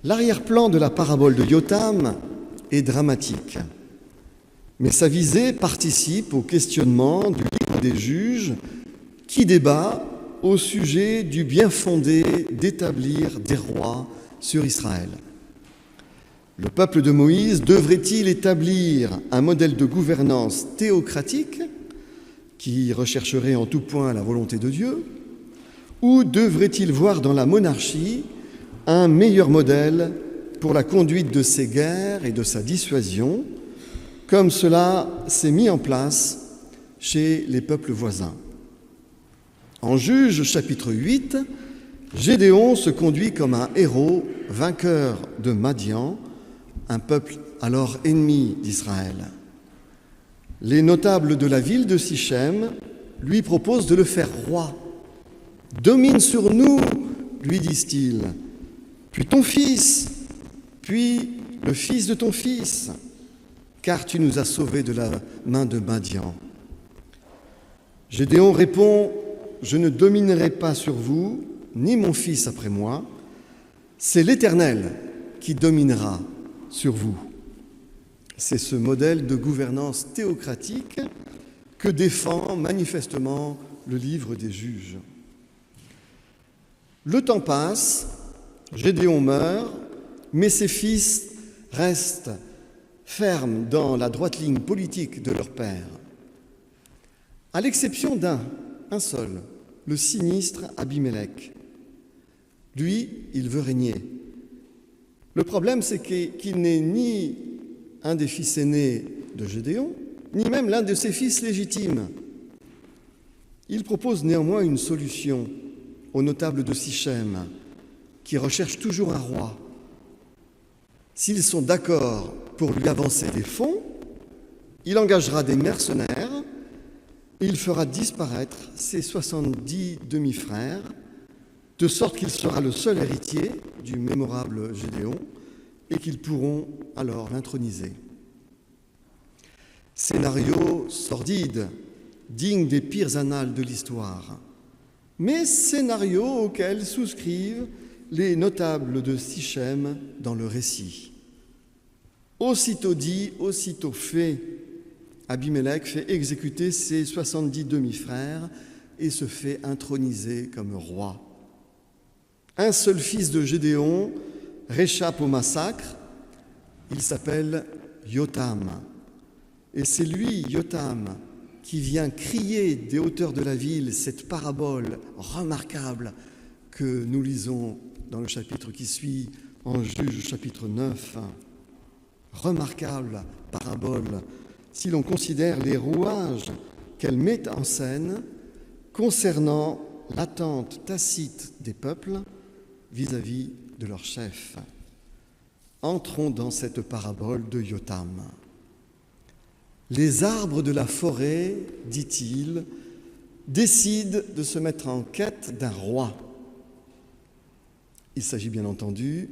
L'arrière-plan de la parabole de Yotam est dramatique, mais sa visée participe au questionnement du livre des juges qui débat au sujet du bien fondé d'établir des rois sur Israël. Le peuple de Moïse devrait-il établir un modèle de gouvernance théocratique qui rechercherait en tout point la volonté de Dieu, ou devrait-il voir dans la monarchie un meilleur modèle pour la conduite de ses guerres et de sa dissuasion, comme cela s'est mis en place chez les peuples voisins? En Juges chapitre 8, Gédéon se conduit comme un héros vainqueur de Madian, un peuple alors ennemi d'Israël. Les notables de la ville de Sichem lui proposent de le faire roi. « Domine sur nous, lui disent-ils, puis ton fils, puis le fils de ton fils, car tu nous as sauvés de la main de Madian. » Gédéon répond: « Je ne dominerai pas sur vous, ni mon fils après moi, c'est l'Éternel qui dominera sur vous. » C'est ce modèle de gouvernance théocratique que défend manifestement le livre des Juges. Le temps passe, Gédéon meurt, mais ses fils restent fermes dans la droite ligne politique de leur père, à l'exception un seul, le sinistre Abimélec. Lui, il veut régner. Le problème, c'est qu'il n'est ni un des fils aînés de Gédéon, ni même l'un de ses fils légitimes. Il propose néanmoins une solution aux notables de Sichem, qui recherchent toujours un roi. S'ils sont d'accord pour lui avancer des fonds, il engagera des mercenaires et il fera disparaître ses 70 demi-frères, de sorte qu'il sera le seul héritier du mémorable Gédéon et qu'ils pourront alors l'introniser. Scénario sordide, digne des pires annales de l'histoire, mais scénario auquel souscrivent les notables de Sichem dans le récit. Aussitôt dit, aussitôt fait, Abimélec fait exécuter ses 70 demi-frères et se fait introniser comme roi. Un seul fils de Gédéon réchappe au massacre, il s'appelle Yotam. Et c'est lui, Yotam, qui vient crier des hauteurs de la ville cette parabole remarquable que nous lisons dans le chapitre qui suit, en Juges chapitre 9. Remarquable parabole, si l'on considère les rouages qu'elle met en scène concernant l'attente tacite des peuples vis-à-vis de leur chef. Entrons dans cette parabole de Yotam. Les arbres de la forêt, dit-il, décident de se mettre en quête d'un roi. Il s'agit bien entendu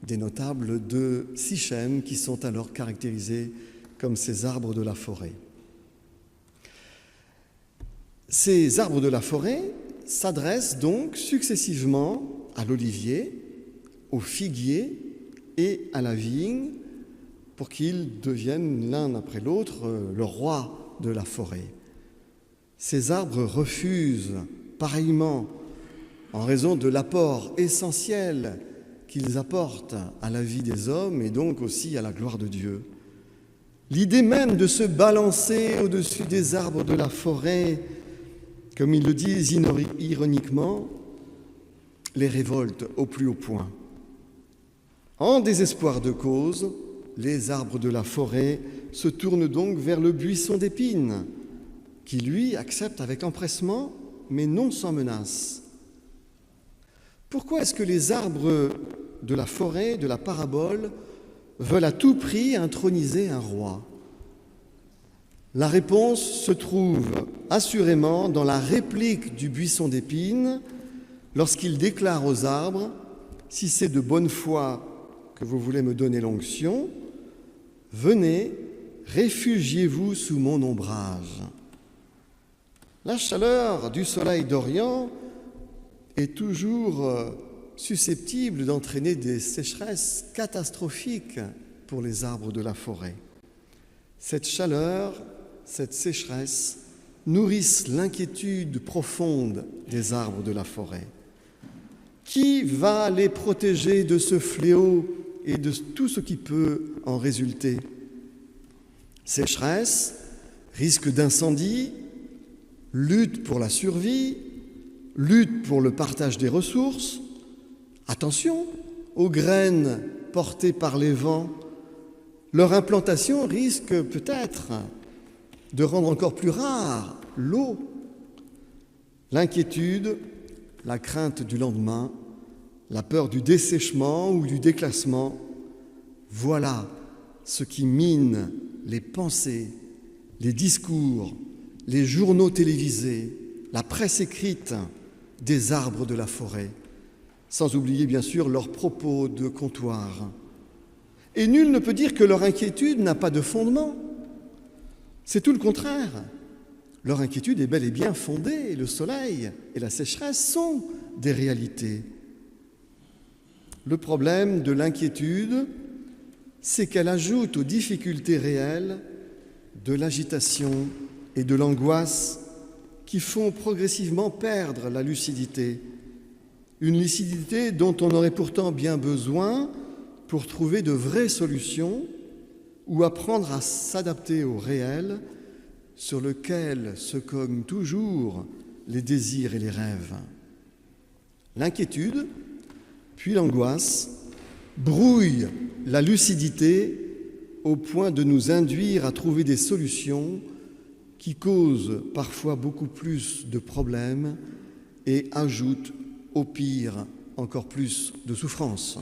des notables de Sichem qui sont alors caractérisés comme ces arbres de la forêt. Ces arbres de la forêt s'adressent donc successivement à l'olivier, au figuier et à la vigne pour qu'ils deviennent l'un après l'autre le roi de la forêt. Ces arbres refusent pareillement, en raison de l'apport essentiel qu'ils apportent à la vie des hommes et donc aussi à la gloire de Dieu. L'idée même de se balancer au-dessus des arbres de la forêt, comme ils le disent ironiquement, les révolte au plus haut point. En désespoir de cause, les arbres de la forêt se tournent donc vers le buisson d'épines, qui lui accepte avec empressement, mais non sans menace. Pourquoi est-ce que les arbres de la forêt, de la parabole, veulent à tout prix introniser un roi? La réponse se trouve assurément dans la réplique du buisson d'épines lorsqu'il déclare aux arbres: « Si c'est de bonne foi que vous voulez me donner l'onction, venez, réfugiez-vous sous mon ombrage. » La chaleur du soleil d'Orient est toujours susceptibles d'entraîner des sécheresses catastrophiques pour les arbres de la forêt. Cette chaleur, cette sécheresse nourrissent l'inquiétude profonde des arbres de la forêt. Qui va les protéger de ce fléau et de tout ce qui peut en résulter? Sécheresse, risque d'incendie, lutte pour la survie, lutte pour le partage des ressources. Attention aux graines portées par les vents. Leur implantation risque peut-être de rendre encore plus rare l'eau. L'inquiétude, la crainte du lendemain, la peur du dessèchement ou du déclassement, voilà ce qui mine les pensées, les discours, les journaux télévisés, la presse écrite des arbres de la forêt, sans oublier bien sûr leurs propos de comptoir. Et nul ne peut dire que leur inquiétude n'a pas de fondement. C'est tout le contraire. Leur inquiétude est bel et bien fondée. Le soleil et la sécheresse sont des réalités. Le problème de l'inquiétude, c'est qu'elle ajoute aux difficultés réelles de l'agitation et de l'angoisse qui font progressivement perdre la lucidité. Une lucidité dont on aurait pourtant bien besoin pour trouver de vraies solutions ou apprendre à s'adapter au réel sur lequel se cognent toujours les désirs et les rêves. L'inquiétude, puis l'angoisse, brouillent la lucidité au point de nous induire à trouver des solutions qui causent parfois beaucoup plus de problèmes et ajoutent au pire encore plus de souffrances.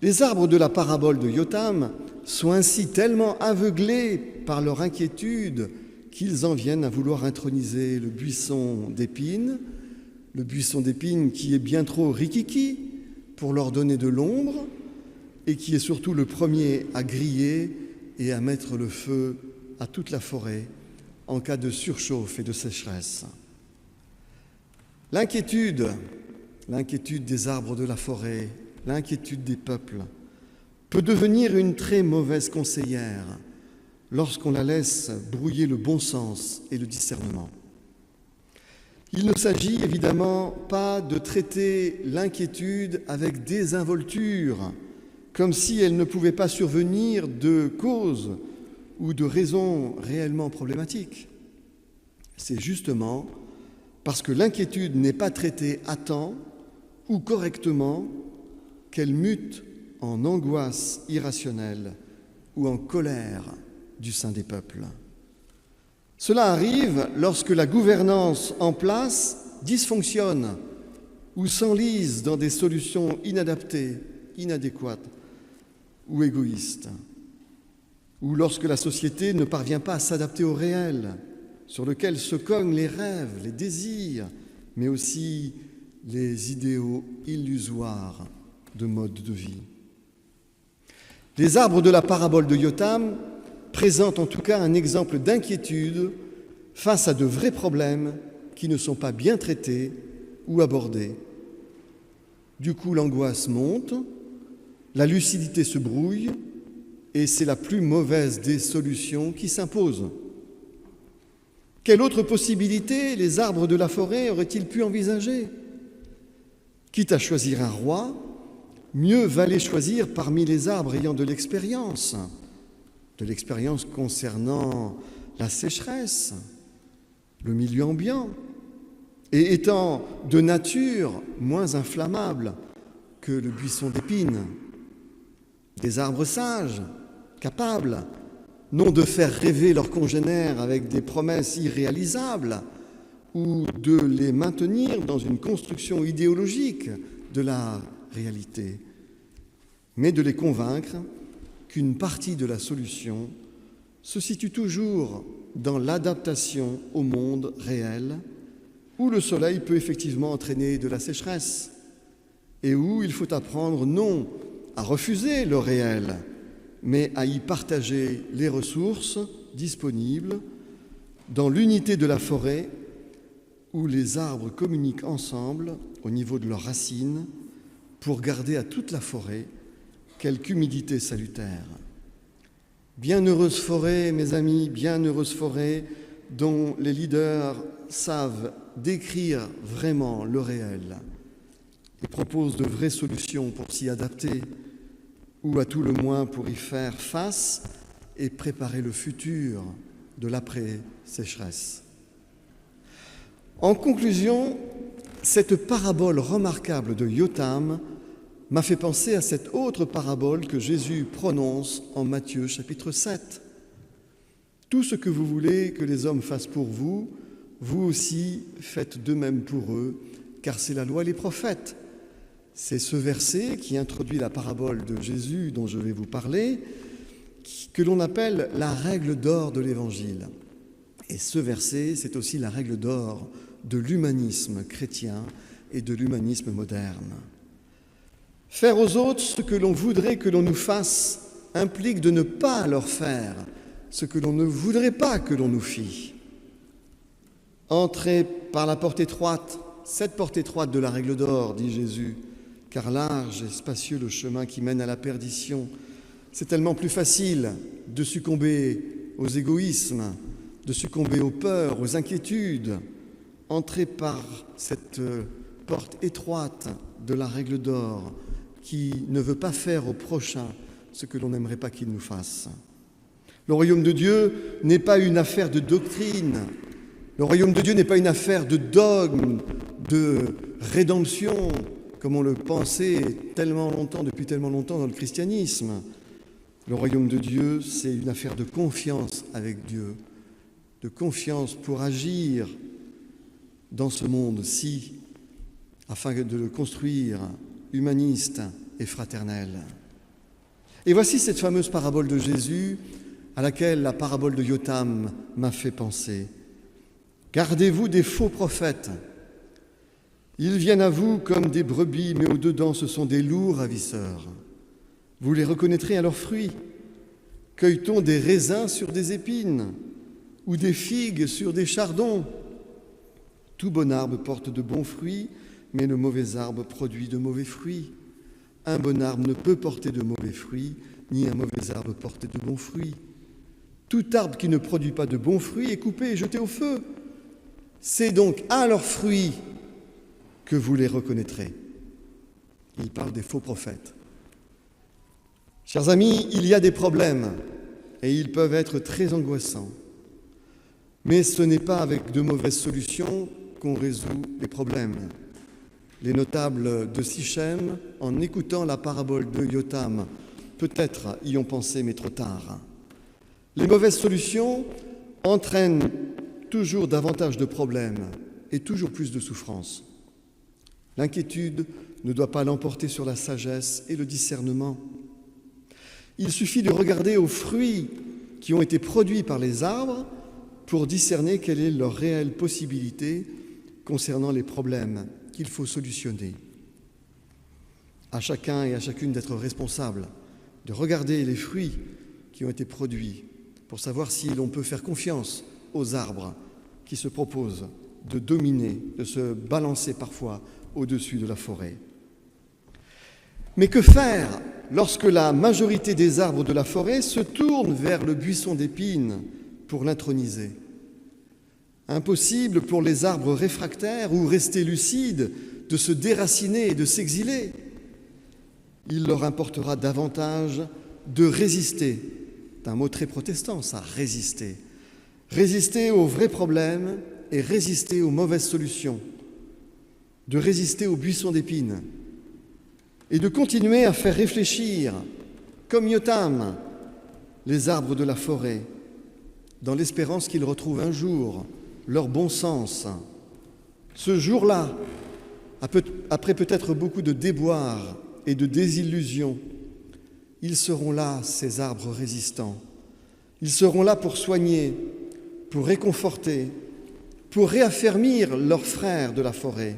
Les arbres de la parabole de Yotam sont ainsi tellement aveuglés par leur inquiétude qu'ils en viennent à vouloir introniser le buisson d'épines qui est bien trop rikiki pour leur donner de l'ombre et qui est surtout le premier à griller et à mettre le feu à toute la forêt en cas de surchauffe et de sécheresse. L'inquiétude des arbres de la forêt, l'inquiétude des peuples, peut devenir une très mauvaise conseillère lorsqu'on la laisse brouiller le bon sens et le discernement. Il ne s'agit évidemment pas de traiter l'inquiétude avec désinvolture, comme si elle ne pouvait pas survenir de causes ou de raisons réellement problématiques. C'est justement parce que l'inquiétude n'est pas traitée à temps ou correctement qu'elle mute en angoisse irrationnelle ou en colère du sein des peuples. Cela arrive lorsque la gouvernance en place dysfonctionne ou s'enlise dans des solutions inadaptées, inadéquates ou égoïstes, ou lorsque la société ne parvient pas à s'adapter au réel, sur lequel se cognent les rêves, les désirs, mais aussi les idéaux illusoires de mode de vie. Les arbres de la parabole de Yotam présentent en tout cas un exemple d'inquiétude face à de vrais problèmes qui ne sont pas bien traités ou abordés. Du coup, l'angoisse monte, la lucidité se brouille, et c'est la plus mauvaise des solutions qui s'impose. Quelle autre possibilité les arbres de la forêt auraient-ils pu envisager? Quitte à choisir un roi, mieux valait choisir parmi les arbres ayant de l'expérience concernant la sécheresse, le milieu ambiant, et étant de nature moins inflammable que le buisson d'épines. Des arbres sages, capables, non de faire rêver leurs congénères avec des promesses irréalisables ou de les maintenir dans une construction idéologique de la réalité, mais de les convaincre qu'une partie de la solution se situe toujours dans l'adaptation au monde réel, où le soleil peut effectivement entraîner de la sécheresse et où il faut apprendre non à refuser le réel, mais à y partager les ressources disponibles dans l'unité de la forêt où les arbres communiquent ensemble au niveau de leurs racines pour garder à toute la forêt quelque humidité salutaire. Bienheureuse forêt, mes amis, bienheureuse forêt dont les leaders savent décrire vraiment le réel et proposent de vraies solutions pour s'y adapter ou à tout le moins pour y faire face et préparer le futur de l'après-sécheresse. En conclusion, cette parabole remarquable de Yotam m'a fait penser à cette autre parabole que Jésus prononce en Matthieu chapitre 7. Tout ce que vous voulez que les hommes fassent pour vous, vous aussi faites de même pour eux, car c'est la loi et les prophètes. C'est ce verset qui introduit la parabole de Jésus dont je vais vous parler, que l'on appelle la règle d'or de l'Évangile. Et ce verset, c'est aussi la règle d'or de l'humanisme chrétien et de l'humanisme moderne. Faire aux autres ce que l'on voudrait que l'on nous fasse implique de ne pas leur faire ce que l'on ne voudrait pas que l'on nous fît. Entrez par la porte étroite, cette porte étroite de la règle d'or, dit Jésus, car large et spacieux le chemin qui mène à la perdition. C'est tellement plus facile de succomber aux égoïsmes, de succomber aux peurs, aux inquiétudes. Entrez par cette porte étroite de la règle d'or qui ne veut pas faire au prochain ce que l'on n'aimerait pas qu'il nous fasse. Le royaume de Dieu n'est pas une affaire de doctrine. Le royaume de Dieu n'est pas une affaire de dogme, de rédemption, comme on le pensait depuis tellement longtemps dans le christianisme. Le royaume de Dieu, c'est une affaire de confiance avec Dieu, de confiance pour agir dans ce monde-ci, afin de le construire humaniste et fraternel. Et voici cette fameuse parabole de Jésus à laquelle la parabole de Yotam m'a fait penser. Gardez-vous des faux prophètes. Ils viennent à vous comme des brebis, mais au-dedans ce sont des loups ravisseurs. Vous les reconnaîtrez à leurs fruits. Cueille-t-on des raisins sur des épines ou des figues sur des chardons? Tout bon arbre porte de bons fruits, mais le mauvais arbre produit de mauvais fruits. Un bon arbre ne peut porter de mauvais fruits, ni un mauvais arbre porter de bons fruits. Tout arbre qui ne produit pas de bons fruits est coupé et jeté au feu. C'est donc à leurs fruits que vous les reconnaîtrez. Il parle des faux prophètes. Chers amis, il y a des problèmes et ils peuvent être très angoissants. Mais ce n'est pas avec de mauvaises solutions qu'on résout les problèmes. Les notables de Sichem, en écoutant la parabole de Yotam, peut-être y ont pensé, mais trop tard. Les mauvaises solutions entraînent toujours davantage de problèmes et toujours plus de souffrances. L'inquiétude ne doit pas l'emporter sur la sagesse et le discernement. Il suffit de regarder aux fruits qui ont été produits par les arbres pour discerner quelle est leur réelle possibilité concernant les problèmes qu'il faut solutionner. À chacun et à chacune d'être responsable, de regarder les fruits qui ont été produits pour savoir si l'on peut faire confiance aux arbres qui se proposent de dominer, de se balancer parfois au-dessus de la forêt. Mais que faire lorsque la majorité des arbres de la forêt se tournent vers le buisson d'épines pour l'introniser? Impossible pour les arbres réfractaires ou restés lucides de se déraciner et de s'exiler. Il leur importera davantage de résister. C'est un mot très protestant, ça, résister. Résister aux vrais problèmes et résister aux mauvaises solutions. De résister au buisson d'épines. Et de continuer à faire réfléchir, comme Yotam, les arbres de la forêt, dans l'espérance qu'ils retrouvent un jour leur bon sens. Ce jour-là, après peut-être beaucoup de déboires et de désillusions, ils seront là, ces arbres résistants. Ils seront là pour soigner, pour réconforter, pour réaffermir leurs frères de la forêt,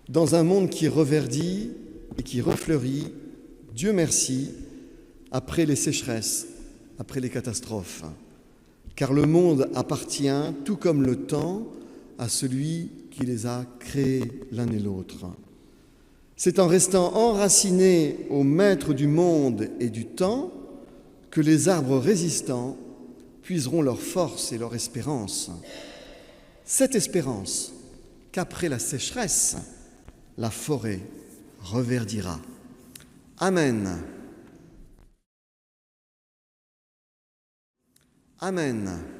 dans un monde qui reverdit et qui refleurit, Dieu merci, après les sécheresses, après les catastrophes. Car le monde appartient, tout comme le temps, à celui qui les a créés l'un et l'autre. C'est en restant enracinés au maître du monde et du temps que les arbres résistants puiseront leur force et leur espérance. Cette espérance qu'après la sécheresse, la forêt reverdira. Amen. Amen.